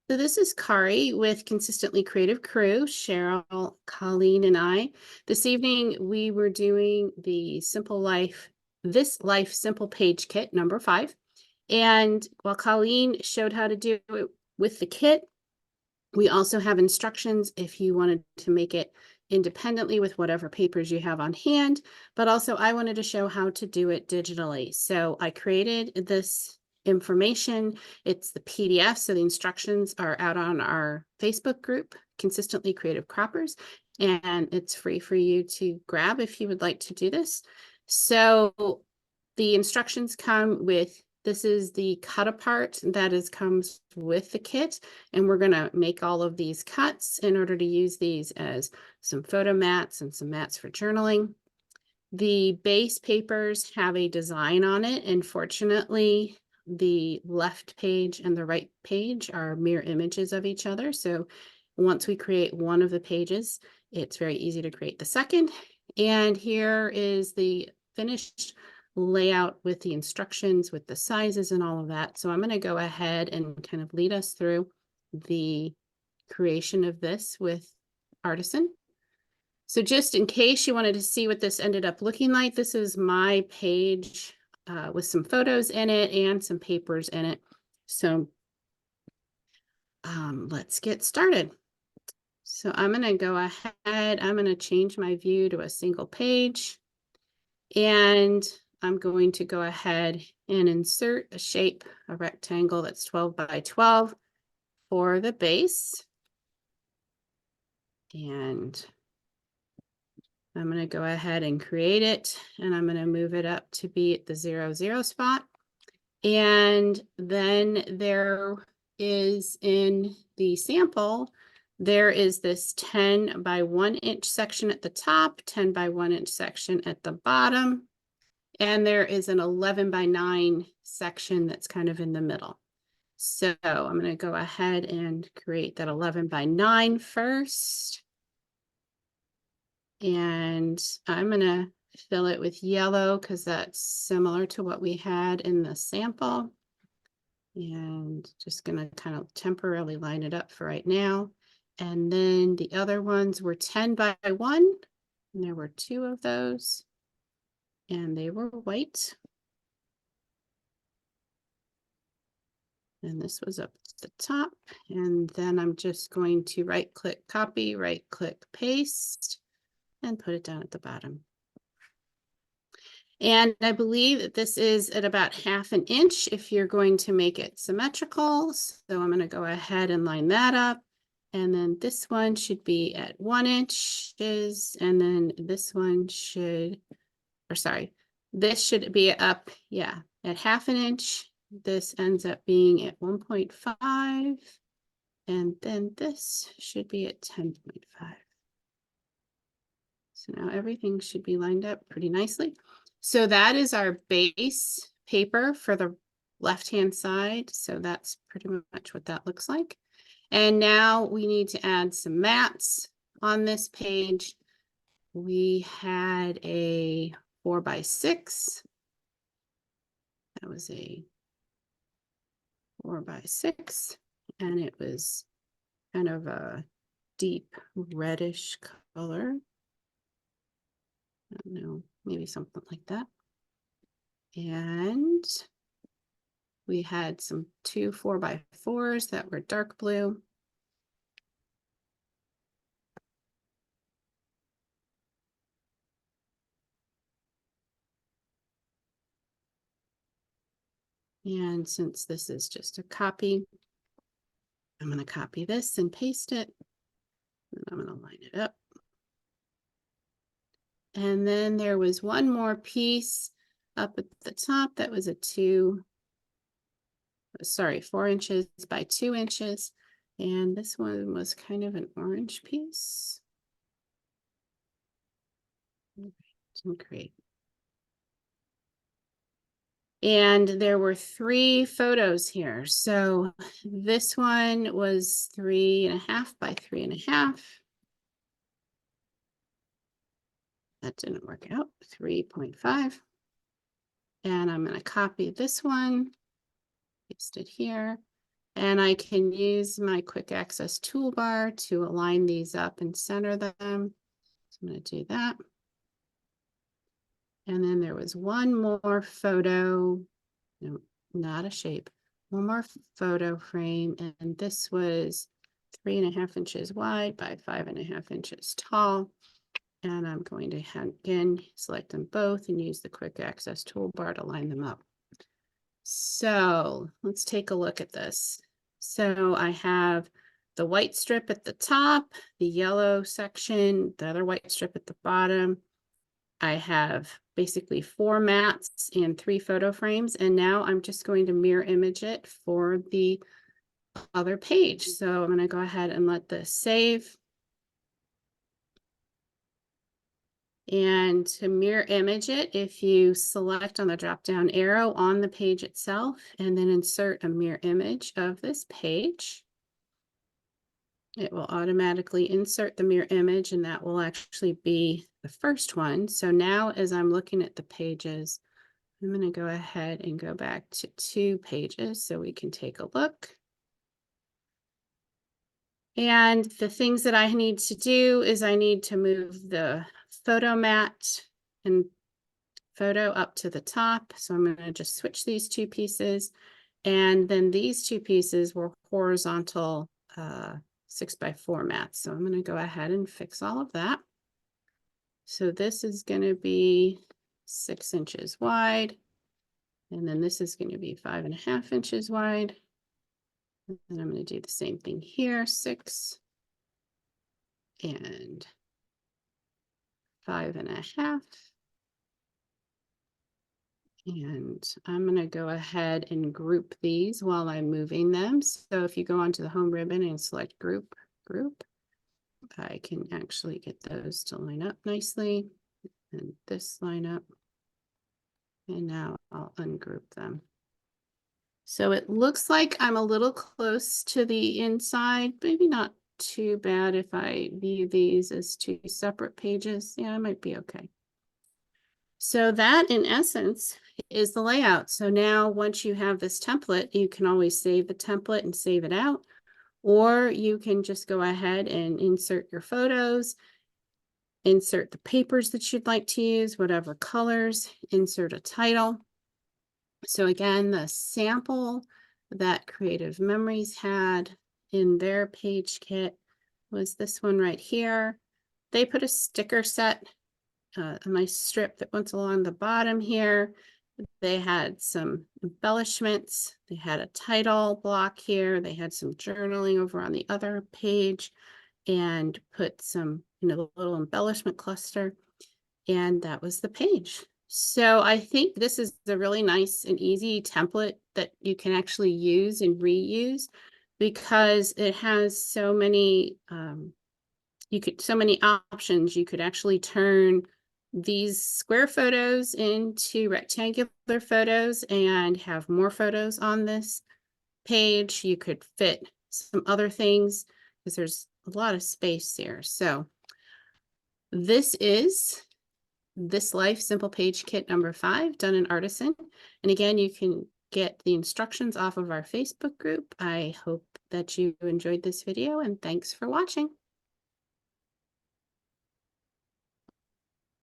So this is Kari with Consistently Creative Crew, Cheryl, Colleen, and I. This evening, we were doing the This Life Simple Page Kit, number 5. And while Colleen showed how to do it with the kit, we also have instructions if you wanted to make it independently with whatever papers you have on hand, but also I wanted to show how to do it digitally. So I created this information. It's the PDF, so the instructions are out on our Facebook group, Consistently Creative Croppers, and it's free for you to grab if you would like to do this. So the instructions come with, this is the cut apart that comes with the kit, and we're going to make all of these cuts in order to use these as some photo mats and some mats for journaling. The base papers have a design on it, and fortunately, the left page and the right page are mirror images of each other. So once we create one of the pages, it's very easy to create the second. And here is the finished layout with the instructions, with the sizes and all of that. So I'm going to go ahead and kind of lead us through the creation of this with Artisan. So just in case you wanted to see what this ended up looking like, this is my page with some photos in it and some papers in it. So let's get started. So I'm going to go ahead, I'm going to change my view to a single page, and I'm going to go ahead and insert a shape, a rectangle that's 12 by 12 for the base. And I'm going to go ahead and create it, and I'm going to move it up to be at the 0, 0 spot. And then there is in the sample, there is this 10 by 1 inch section at the top, 10 by 1 inch section at the bottom, and there is an 11 by 9 section that's kind of in the middle. So I'm going to go ahead and create that 11 by 9 first. And I'm going to fill it with yellow because that's similar to what we had in the sample. And just going to kind of temporarily line it up for right now. And then the other ones were 10 by 1. And there were 2 of those. And they were white. And this was up at the top. And then I'm just going to right-click copy, right-click paste, and put it down at the bottom. And I believe that this is at about 1/2 inch if you're going to make it symmetrical. So I'm going to go ahead and line that up. And then this one should be at 1 inch. And then this one should, or sorry, this should be up, yeah, at 1/2 inch. This ends up being at 1.5. And then this should be at 10.5. So now everything should be lined up pretty nicely. So that is our base paper for the left-hand side. So that's pretty much what that looks like. And now we need to add some mats on this page. We had a 4 by 6. That was a 4 by 6. And it was kind of a deep reddish color. I don't know, maybe something like that. And we had some 2 4 by 4s that were dark blue. And since this is just a copy, I'm going to copy this and paste it. And I'm going to line it up. And then there was one more piece up at the top that was a 4 inches by 2 inches. And this one was kind of an orange piece. Great. And there were 3 photos here. So this one was 3.5 by 3.5. That didn't work out, 3.5. And I'm going to copy this one, paste it here. And I can use my quick access toolbar to align these up and center them. So I'm going to do that. And then there was one more photo, no, not a shape, one more photo frame. And this was 3.5 inches wide by 5.5 inches tall. And I'm going to, again, select them both and use the quick access toolbar to line them up. So let's take a look at this. So I have the white strip at the top, the yellow section, the other white strip at the bottom. I have basically 4 mats and 3 photo frames. And now I'm just going to mirror image it for the other page. So I'm going to go ahead and let this save. And to mirror image it, if you select on the drop-down arrow on the page itself and then insert a mirror image of this page, it will automatically insert the mirror image, and that will actually be the first one. So now as I'm looking at the pages, I'm going to go ahead and go back to 2 pages so we can take a look. And the things that I need to do is I need to move the photo mat and photo up to the top. So I'm going to just switch these 2 pieces. And then these 2 pieces were horizontal 6x4 mats. So I'm going to go ahead and fix all of that. So this is going to be 6 inches wide. And then this is going to be 5.5 inches wide. And I'm going to do the same thing here, 6 and 5.5. And I'm going to go ahead and group these while I'm moving them. So if you go onto the home ribbon and select group, I can actually get those to line up nicely. And this line up. And now I'll ungroup them. So it looks like I'm a little close to the inside, maybe not too bad if I view these as 2 separate pages. Yeah, I might be okay. So that in essence is the layout. So now once you have this template, you can always save the template and save it out, or you can just go ahead and insert your photos, insert the papers that you'd like to use, whatever colors, insert a title. So again, the sample that Creative Memories had in their page kit was this one right here. They put a sticker set, a nice strip that went along the bottom here. They had some embellishments. They had a title block here. They had some journaling over on the other page and put some, little embellishment cluster. And that was the page. So I think this is a really nice and easy template that you can actually use and reuse because it has so many, so many options. You could actually turn these square photos into rectangular photos and have more photos on this page. You could fit some other things because there's a lot of space here. So this is This Life Simple Page Kit number 5, done in Artisan. And again, you can get the instructions off of our Facebook group. I hope that you enjoyed this video, and thanks for watching.